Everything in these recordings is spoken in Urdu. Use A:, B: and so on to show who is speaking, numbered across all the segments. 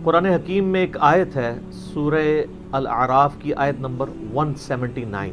A: قرآن حکیم میں ایک آیت ہے سورہ الاعراف کی آیت نمبر 179.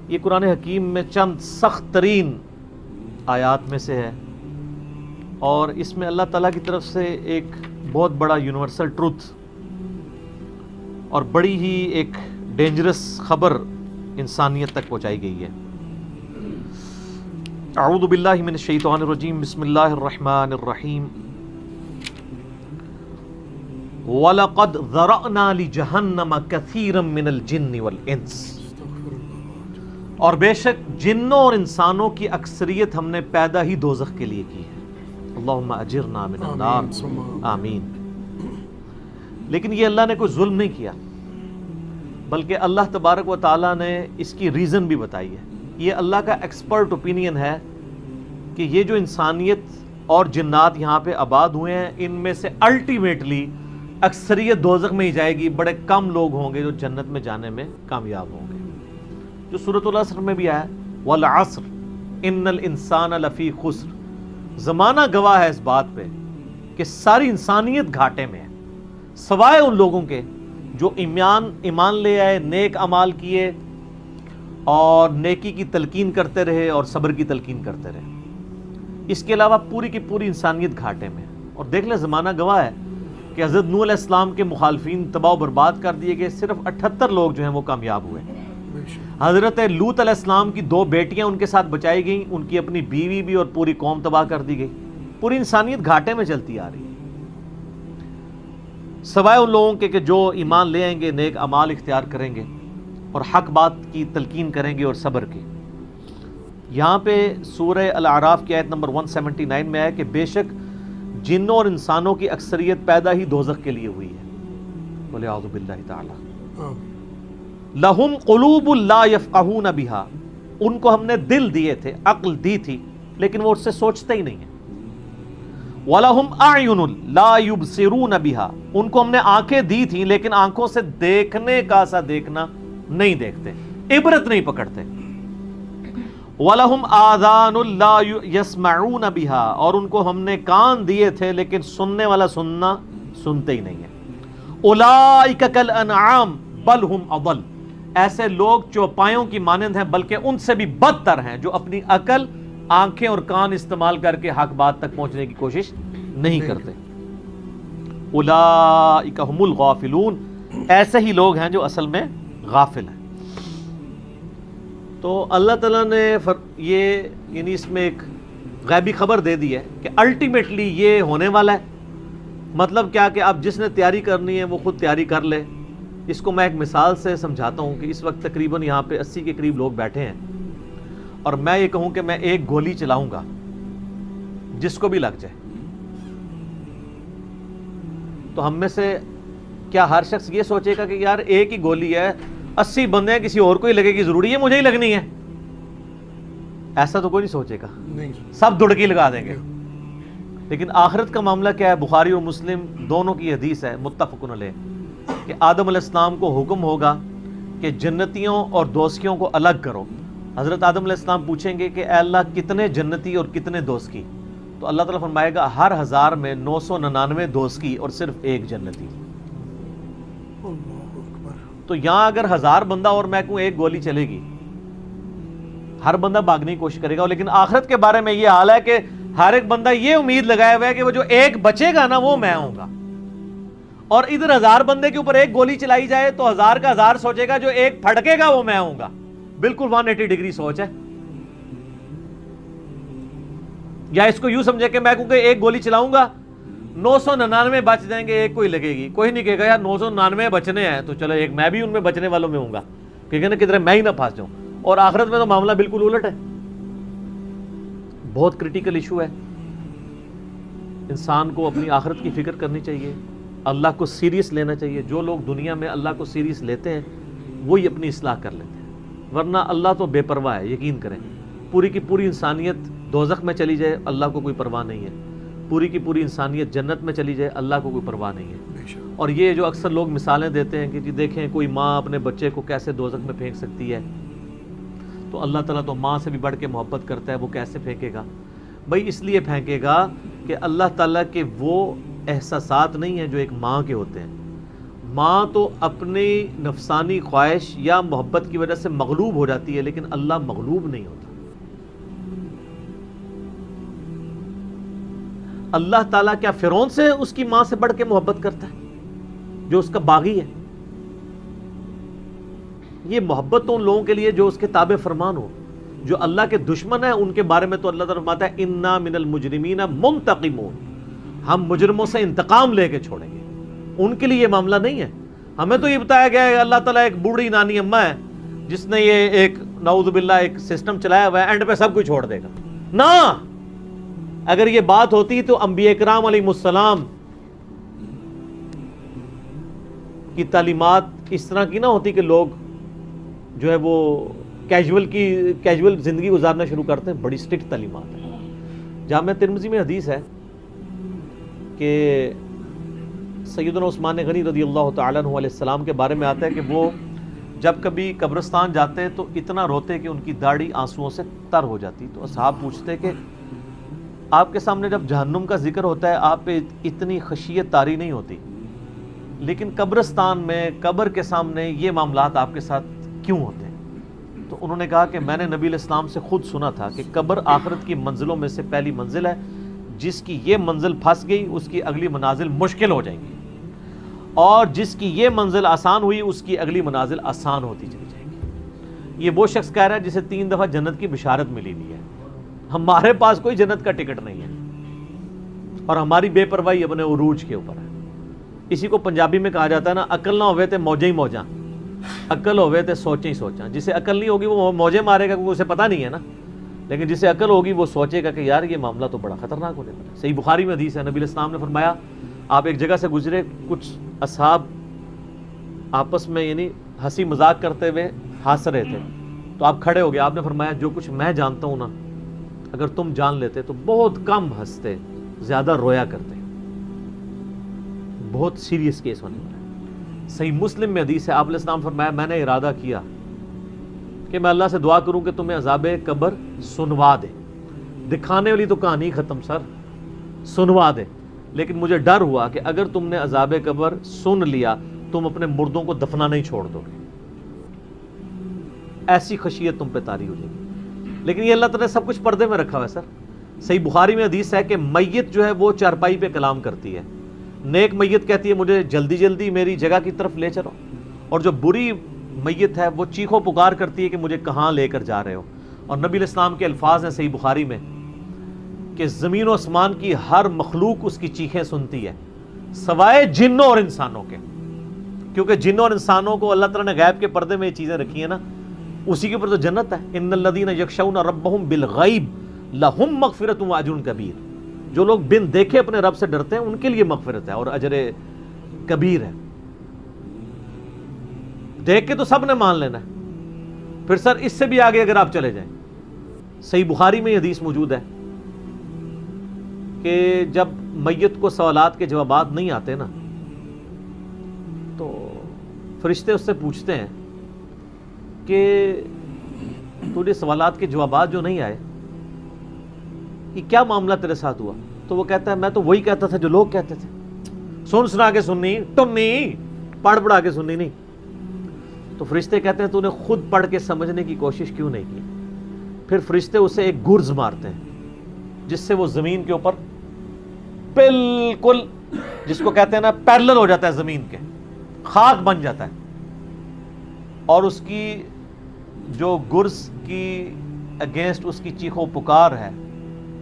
A: یہ قرآن حکیم میں چند سخت ترین آیات میں سے ہے، اور اس میں اللہ تعالیٰ کی طرف سے ایک بہت بڑا یونیورسل ٹروتھ اور بڑی ہی ایک ڈینجرس خبر انسانیت تک پہنچائی گئی ہے. اعوذ باللہ من الشیطان الرجیم، بسم اللہ الرحمن الرحیم. وَلَقَدْ ذَرَأْنَا لِجَهَنَّمَ كَثِيرًا مِنَ الْجِنِّ وَالْإِنسِ، اور بے شک جنوں اور انسانوں کی اکثریت ہم نے پیدا ہی دوزخ کے لیے کی ہے. اللہم اجرنا من النار، آمین. لیکن یہ اللہ نے کوئی ظلم نہیں کیا، بلکہ اللہ تبارک و تعالیٰ نے اس کی ریزن بھی بتائی ہے. یہ اللہ کا ایکسپرٹ اوپینین ہے کہ یہ جو انسانیت اور جنات یہاں پہ آباد ہوئے ہیں، ان میں سے الٹیمیٹلی اکثریت دوزخ میں ہی جائے گی. بڑے کم لوگ ہوں گے جو جنت میں جانے میں کامیاب ہوں گے. جو سورۃ العصر میں بھی آیا والعصر ان الانسان لفی خسر، زمانہ گواہ ہے اس بات پہ کہ ساری انسانیت گھاٹے میں ہے، سوائے ان لوگوں کے جو ایمان لے آئے، نیک اعمال کیے اور نیکی کی تلقین کرتے رہے اور صبر کی تلقین کرتے رہے. اس کے علاوہ پوری کی پوری انسانیت گھاٹے میں. اور دیکھ لیں زمانہ گواہ ہے کہ حضرت نوح علیہ السلام کے مخالفین تباہ و برباد کر دیے گئے، صرف 78 لوگ جو ہیں وہ کامیاب ہوئے. حضرت لوط علیہ السلام کی 2 بیٹیاں ان کے ساتھ بچائی گئیں، ان کی اپنی بیوی بھی اور پوری قوم تباہ کر دی گئی. پوری انسانیت گھاٹے میں چلتی آ رہی ہے، سوائے ان لوگوں کے کہ جو ایمان لے آئیں گے، نیک اعمال اختیار کریں گے اور حق بات کی تلقین کریں گے اور صبر کی. یہاں پہ سورہ الاعراف کی آیت نمبر 179 میں ہے کہ بے شک جنوں اور انسانوں کی اکثریت پیدا ہی دوزخ کے لیے ہوئی ہے. بولے اعوذ باللہ تعالی. لہم قلوب لا یفقہون بہا، ان کو ہم نے دل دیے تھے، عقل دی تھی، لیکن وہ اس سے سوچتے ہی نہیں ہیں. وَلَهُمْ أَعْيُنٌ لَا يُبْصِرُونَ بِهَا، ان کو ہم نے آنکھیں دی تھی لیکن آنکھوں سے دیکھنے کا سا دیکھنا نہیں دیکھتے، عبرت نہیں پکڑتے. وَلَهُمْ آذَانٌ لَا يَسْمَعُونَ بِهَا، اور ان کو ہم نے کان دیے تھے لیکن سننے والا سنتے ہی نہیں ہے. أُولَئِكَ كَالْأَنْعَامِ بَلْ هُمْ أَضَلُّ، ایسے لوگ چوپایوں کی مانند ہیں بلکہ ان سے بھی بدتر ہیں، جو اپنی عقل، آنکھیں اور کان استعمال کر کے حق بات تک پہنچنے کی کوشش نہیں کرتے. اولئک هم الغافلون، ایسے ہی لوگ ہیں جو اصل میں غافل ہیں. تو اللہ تعالیٰ نے یہ یعنی اس میں ایک غیبی خبر دے دی ہے کہ الٹیمیٹلی یہ ہونے والا ہے. مطلب کیا کہ اب جس نے تیاری کرنی ہے وہ خود تیاری کر لے. اس کو میں ایک مثال سے سمجھاتا ہوں کہ اس وقت تقریباً یہاں پہ 80 کے قریب لوگ بیٹھے ہیں، اور میں یہ کہوں کہ میں ایک گولی چلاؤں گا جس کو بھی لگ جائے، تو ہم میں سے کیا ہر شخص یہ سوچے گا کہ یار ایک ہی گولی ہے، 80 بندے ہیں، کسی اور کو ہی لگے گی، ضروری ہے مجھے ہی لگنی ہے؟ ایسا تو کوئی نہیں سوچے گا، سب دڑکی لگا دیں گے. لیکن آخرت کا معاملہ کیا ہے؟ بخاری اور مسلم دونوں کی حدیث ہے متفق علیہ کہ آدم علیہ السلام کو حکم ہوگا کہ جنتیوں اور دوزخیوں کو الگ کرو. حضرت آدم علیہ السلام پوچھیں گے کہ اے اللہ کتنے جنتی اور کتنے دوزخی؟ تو اللہ تعالیٰ فرمائے گا ہر 1000 میں 999 دوزخی اور صرف 1 جنتی. تو یہاں اگر 1000 بندہ اور میں کہوں ایک گولی چلے گی، ہر بندہ بھاگنے کی کوشش کرے گا. لیکن آخرت کے بارے میں یہ حال ہے کہ ہر ایک بندہ یہ امید لگائے ہوا ہے کہ وہ جو ایک بچے گا نا وہ میں ہوں گا. اور ادھر 1000 بندے کے اوپر ایک گولی چلائی جائے تو 1000 کا 1000 سوچے گا جو ایک پھڑکے گا وہ میں ہوں گا. بالکل 180 ڈگری سوچ ہے. یا اس کو یوں سمجھے کہ میں کہوں کہ ایک گولی چلاؤں گا 999 بچ جائیں گے، ایک کوئی لگے گی. کوئی نہیں کہے گا یار 999 بچنے ہیں تو چلو ایک میں بھی ان میں بچنے والوں میں ہوں گا، کہے گا نا کدھر میں ہی نہ پھنس جاؤں. اور آخرت میں تو معاملہ بالکل الٹ ہے. بہت کریٹیکل ایشو ہے. انسان کو اپنی آخرت کی فکر کرنی چاہیے، اللہ کو سیریس لینا چاہیے. جو لوگ دنیا میں اللہ کو سیریس لیتے ہیں وہی اپنی اصلاح کر لیتے ہیں، ورنہ اللہ تو بے پرواہ ہے. یقین کریں پوری کی پوری انسانیت دوزخ میں چلی جائے اللہ کو کوئی پرواہ نہیں ہے، پوری کی پوری انسانیت جنت میں چلی جائے اللہ کو کوئی پرواہ نہیں ہے. اور یہ جو اکثر لوگ مثالیں دیتے ہیں کہ جی دیکھیں کوئی ماں اپنے بچے کو کیسے دوزخ میں پھینک سکتی ہے، تو اللہ تعالیٰ تو ماں سے بھی بڑھ کے محبت کرتا ہے، وہ کیسے پھینکے گا؟ بھائی اس لیے پھینکے گا کہ اللہ تعالیٰ کے وہ احساسات نہیں ہیں جو ایک ماں کے ہوتے ہیں. ماں تو اپنی نفسانی خواہش یا محبت کی وجہ سے مغلوب ہو جاتی ہے، لیکن اللہ مغلوب نہیں ہوتا. اللہ تعالیٰ کیا فرعون سے اس کی ماں سے بڑھ کے محبت کرتا ہے جو اس کا باغی ہے؟ یہ محبت تو ان لوگوں کے لیے جو اس کے تابع فرمان ہو. جو اللہ کے دشمن ہیں ان کے بارے میں تو اللہ تعالیٰ فرماتا ہے انا من المجرمین منتقمون، ہم مجرموں سے انتقام لے کے چھوڑیں گے. ان کے لیے یہ معاملہ نہیں ہے. ہمیں تو یہ بتایا گیا ہے اللہ تعالیٰ ایک بوڑھی نانی اماں ہے جس نے یہ ایک نعوذ باللہ ایک سسٹم چلایا ہوا ہے، اینڈ پہ سب کچھ چھوڑ دے گا. نہ، اگر یہ بات ہوتی تو انبیاء کرام علیہ السلام کی تعلیمات اس طرح کی نہ ہوتی کہ لوگ جو ہے وہ کیجول زندگی گزارنا شروع کرتے ہیں. بڑی سٹرکٹ تعلیمات ہیں. جامع ترمذی میں حدیث ہے کہ سیدنا عثمان غنی رضی اللہ تعالیٰ عنہ علیہ السلام کے بارے میں آتا ہے کہ وہ جب کبھی قبرستان جاتے تو اتنا روتے کہ ان کی داڑھی آنسوؤں سے تر ہو جاتی. تو اصحاب پوچھتے کہ آپ کے سامنے جب جہنم کا ذکر ہوتا ہے آپ پہ اتنی خشیت طاری نہیں ہوتی، لیکن قبرستان میں قبر کے سامنے یہ معاملات آپ کے ساتھ کیوں ہوتے ہیں؟ تو انہوں نے کہا کہ میں نے نبی علیہ السلام سے خود سنا تھا کہ قبر آخرت کی منزلوں میں سے پہلی منزل ہے، جس کی یہ منزل پھنس گئی اس کی اگلی منازل مشکل ہو جائیں گی، اور جس کی یہ منزل آسان ہوئی اس کی اگلی منازل آسان ہوتی چلی جائے گی. یہ وہ شخص کہہ رہا ہے جسے 3 دفعہ جنت کی بشارت ملی ہوئی ہے. ہمارے پاس کوئی جنت کا ٹکٹ نہیں ہے اور ہماری بے پرواہی اپنے عروج کے اوپر ہے. اسی کو پنجابی میں کہا جاتا ہے نا، عقل نہ ہوئے تے موجیں ہی موجاں، عقل ہوئے تے سوچیں ہی سوچاں. جسے عقل نہیں ہوگی وہ موجیں مارے گا کیونکہ اسے پتہ نہیں ہے نا، لیکن جسے عقل ہوگی وہ سوچے گا کہ یار یہ معاملہ تو بڑا خطرناک ہونے والا ہے. صحیح بخاری میں حدیث ہے، نبی علیہ السلام نے فرمایا آپ ایک جگہ سے گزرے، کچھ اصحاب آپس میں یعنی ہنسی مذاق کرتے ہوئے ہنس رہے تھے، تو آپ کھڑے ہو گئے. آپ نے فرمایا جو کچھ میں جانتا ہوں نا اگر تم جان لیتے تو بہت کم ہنستے، زیادہ رویا کرتے. بہت سیریس کیس ہونے والا ہے. صحیح مسلم میں حدیث ہے، آپ علیہ السلام فرمایا میں نے ارادہ کیا کہ میں اللہ سے دعا کروں کہ تمہیں عذاب قبر سنوا دے. دکھانے والی تو کہانی ختم سر، سنوا دے. لیکن مجھے ڈر ہوا کہ اگر تم نے عذاب قبر سن لیا تم اپنے مردوں کو دفنا نہیں چھوڑ دو گے، ایسی خشیت تم پہ طاری ہو جائے گی. لیکن یہ اللہ تعالیٰ نے سب کچھ پردے میں رکھا ہوا ہے سر. صحیح بخاری میں حدیث ہے کہ میت جو ہے وہ چارپائی پہ کلام کرتی ہے. نیک میت کہتی ہے مجھے جلدی جلدی میری جگہ کی طرف لے چلو، اور جو بری میت ہے وہ چیخو پکار کرتی ہے کہ مجھے کہاں لے کر جا رہے ہو. اور نبی علیہ السلام کے الفاظ ہیں صحیح بخاری میں کہ زمین و آسمان کی ہر مخلوق اس کی چیخیں سنتی ہے سوائے جنوں اور انسانوں کے، کیونکہ جنوں اور انسانوں کو اللہ تعالیٰ نے غیب کے پردے میں یہ چیزیں رکھی ہیں نا، اسی کے اوپر تو جنت ہے. ان الذین یخشون ربهم بالغیب لہم مغفرۃ واجر کبیر. جو لوگ بن دیکھے اپنے رب سے ڈرتے ہیں ان کے لیے مغفرت ہے اور اجر کبیر ہے. دیکھ کے تو سب نے مان لینا ہے. پھر سر اس سے بھی آگے اگر آپ چلے جائیں، صحیح بخاری میں یہ حدیث موجود ہے کہ جب میت کو سوالات کے جوابات نہیں آتے نا تو فرشتے اس سے پوچھتے ہیں کہ تجھے سوالات کے جوابات جو نہیں آئے یہ کیا معاملہ تیرے ساتھ ہوا؟ تو وہ کہتا ہے میں تو وہی کہتا تھا جو لوگ کہتے تھے، سن سنا کے سننی ٹنی، پڑھ پڑھا کے سننی نہیں. تو فرشتے کہتے ہیں تو نے خود پڑھ کے سمجھنے کی کوشش کیوں نہیں کی؟ پھر فرشتے اسے ایک گرز مارتے ہیں جس سے وہ زمین کے اوپر بالکل جس کو کہتے ہیں نا پیرلل ہو جاتا ہے، زمین کے خاک بن جاتا ہے. اور اس کی جو گرز کی اگینسٹ اس کی چیخو پکار ہے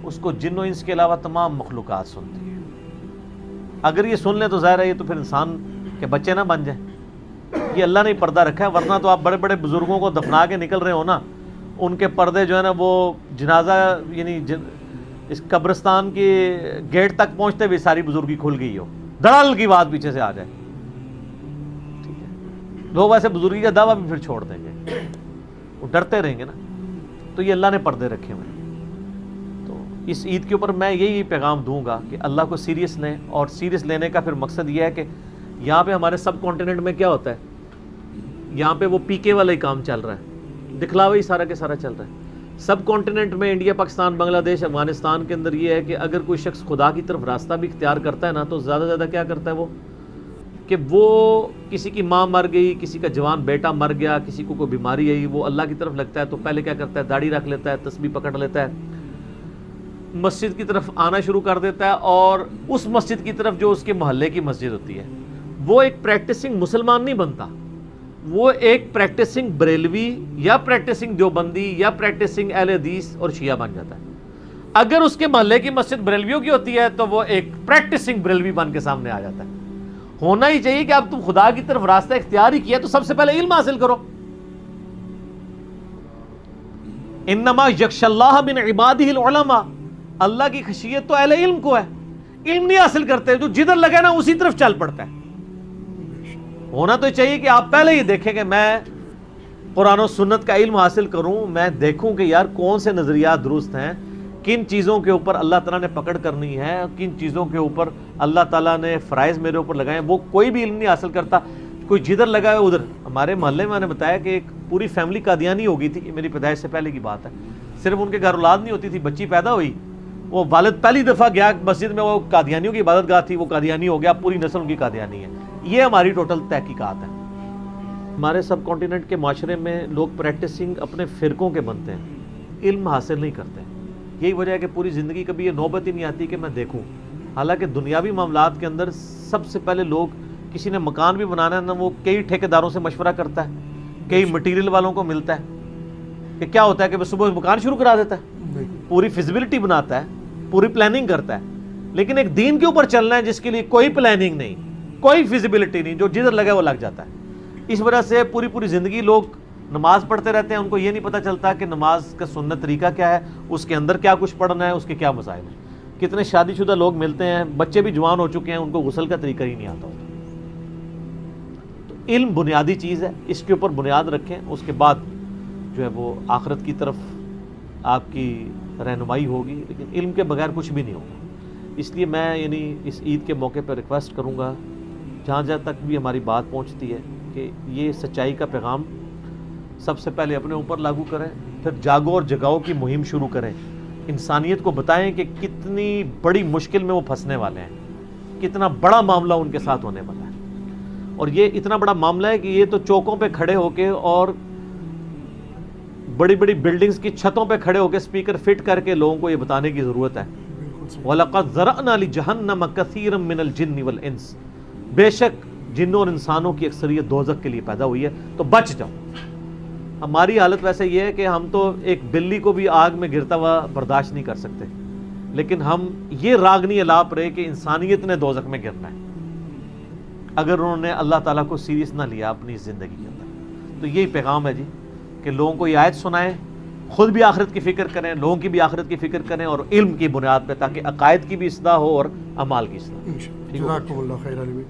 A: اس کو جن و انس کے علاوہ تمام مخلوقات سنتی ہیں. اگر یہ سن لیں تو ظاہر ہے یہ تو پھر انسان کے بچے نہ بن جائیں. یہ اللہ نے پردہ رکھا ہے، ورنہ تو آپ بڑے بڑے بزرگوں کو دفنا کے نکل رہے ہو نا، ان کے پردے جو ہے نا وہ جنازہ یعنی اس قبرستان کے گیٹ تک پہنچتے بھی ساری بزرگی کھل گئی ہو، دڑل کی بات پیچھے سے آ جائے. ٹھیک ہے، لوگ ویسے بزرگی کا دعویٰ بھی پھر چھوڑ دیں گے، وہ ڈرتے رہیں گے نا. تو یہ اللہ نے پردے رکھے ہوئے. تو اس عید کے اوپر میں یہی پیغام دوں گا کہ اللہ کو سیریس لیں، اور سیریس لینے کا پھر مقصد یہ ہے کہ یہاں پہ ہمارے سب کانٹیننٹ میں کیا ہوتا ہے، یہاں پہ وہ پی کے والا ہی کام چل رہا ہے، دکھلاوا ہی سارا کے سارا چل رہا ہے. سب کانٹیننٹ میں انڈیا، پاکستان، بنگلہ دیش، افغانستان کے اندر یہ ہے کہ اگر کوئی شخص خدا کی طرف راستہ بھی اختیار کرتا ہے نا تو زیادہ زیادہ کیا کرتا ہے وہ کہ وہ کسی کی ماں مر گئی، کسی کا جوان بیٹا مر گیا، کسی کو کوئی بیماری آئی، وہ اللہ کی طرف لگتا ہے تو پہلے کیا کرتا ہے داڑھی رکھ لیتا ہے، تسبیح پکڑ لیتا ہے، مسجد کی طرف آنا شروع کر دیتا ہے، اور اس مسجد کی طرف جو اس کے محلے کی مسجد ہوتی ہے وہ ایک پریکٹسنگ مسلمان نہیں بنتا، وہ ایک پریکٹسنگ بریلوی یا پریکٹسنگ دیوبندی یا پریکٹسنگ اہل حدیث اور شیعہ بن جاتا ہے۔ اگر اس کے محلے کی مسجد بریلویوں کی ہوتی ہے تو وہ ایک پریکٹسنگ بریلوی بن کے سامنے آ جاتا ہے۔ ہونا ہی چاہیے کہ اب تم خدا کی طرف راستہ اختیار ہی کیا تو سب سے پہلے علم حاصل کرو۔ انما یخشی اللہ من عبادہ العلماء، اللہ کی خشیت تو اہل علم کو ہے، علم نہیں حاصل کرتے جو جدھر لگے نا اسی طرف چل پڑتا ہے۔ ہونا تو چاہیے کہ آپ پہلے ہی دیکھیں کہ میں قرآن و سنت کا علم حاصل کروں، میں دیکھوں کہ یار کون سے نظریات درست ہیں، کن چیزوں کے اوپر اللہ تعالیٰ نے پکڑ کرنی ہے، کن چیزوں کے اوپر اللہ تعالیٰ نے فرائض میرے اوپر لگائے ہیں۔ وہ کوئی بھی علم نہیں حاصل کرتا، کوئی جدھر لگا ہے ادھر۔ ہمارے محلے میں نے بتایا کہ ایک پوری فیملی قادیانی ہو گئی تھی، یہ میری پیدائش سے پہلے کی بات ہے، صرف ان کے گھر اولاد نہیں ہوتی تھی، بچی پیدا ہوئی، وہ والد پہلی دفعہ گیا مسجد میں، وہ قادیانیوں کی عبادت گاہ تھی، وہ قادیانی ہو گیا، پوری نسل ان کی قادیانی ہے۔ یہ ہماری ٹوٹل تحقیقات ہیں۔ ہمارے سب کانٹیننٹ کے معاشرے میں لوگ پریکٹسنگ اپنے فرقوں کے بنتے ہیں، علم حاصل نہیں کرتے۔ یہی وجہ ہے کہ پوری زندگی کبھی یہ نوبت ہی نہیں آتی کہ میں دیکھوں، حالانکہ دنیاوی معاملات کے اندر سب سے پہلے لوگ کسی نے مکان بھی بنانا ہے نا وہ کئی ٹھیکیداروں سے مشورہ کرتا ہے، کئی مٹیریل والوں کو ملتا ہے کہ کیا ہوتا ہے کہ وہ صبح مکان شروع کرا دیتا ہے، پوری فیزیبلٹی بناتا ہے، پوری پلاننگ کرتا ہے، لیکن ایک دین کے اوپر چلنا ہے جس کے لیے کوئی پلاننگ نہیں، کوئی فیزیبلٹی نہیں، جو جدھر لگے وہ لگ جاتا ہے۔ اس وجہ سے پوری زندگی لوگ نماز پڑھتے رہتے ہیں، ان کو یہ نہیں پتہ چلتا کہ نماز کا سنت طریقہ کیا ہے، اس کے اندر کیا کچھ پڑھنا ہے، اس کے کیا مسائل ہیں۔ کتنے شادی شدہ لوگ ملتے ہیں، بچے بھی جوان ہو چکے ہیں، ان کو غسل کا طریقہ ہی نہیں آتا ہوتا۔ تو علم بنیادی چیز ہے، اس کے اوپر بنیاد رکھیں، اس کے بعد جو ہے وہ آخرت کی طرف آپ کی رہنمائی ہوگی، لیکن علم کے بغیر کچھ بھی نہیں ہوگا۔ اس لیے میں اس عید کے موقع پر ریکویسٹ کروں گا جہاں تک بھی ہماری بات پہنچتی ہے کہ یہ سچائی کا پیغام سب سے پہلے اپنے اوپر لاگو کریں، پھر جاگو اور جگاؤ کی مہم شروع کریں، انسانیت کو بتائیں کہ کتنی بڑی مشکل میں وہ پھنسنے والے ہیں، کتنا بڑا معاملہ ان کے ساتھ ہونے والا ہے، اور یہ اتنا بڑا معاملہ ہے کہ یہ تو چوکوں پہ کھڑے ہو کے اور بڑی بلڈنگز کی چھتوں پہ کھڑے ہو کے اسپیکر فٹ کر کے لوگوں کو یہ بتانے کی ضرورت ہے۔ وَلَقَدْ ذَرَأْنَا لِجَهَنَّمَ كَثِيرًا مِنَ الْجِنِّ وَالْإِنسِ، بے شک جنوں اور انسانوں کی اکثریت دوزخ کے لیے پیدا ہوئی ہے، تو بچ جاؤ۔ ہماری حالت ویسے یہ ہے کہ ہم تو ایک بلی کو بھی آگ میں گرتا ہوا برداشت نہیں کر سکتے، لیکن ہم یہ راگنی الاپ رہے کہ انسانیت نے دوزخ میں گرنا ہے اگر انہوں نے اللہ تعالیٰ کو سیریس نہ لیا اپنی زندگی کے اندر۔ تو یہی پیغام ہے جی کہ لوگوں کو یہ آیت سنائیں، خود بھی آخرت کی فکر کریں، لوگوں کی بھی آخرت کی فکر کریں، اور علم کی بنیاد پہ، تاکہ عقائد کی بھی اصلاح ہو اور اعمال کی اصلاح۔
B: جزاکم اللہ خیر عالمین۔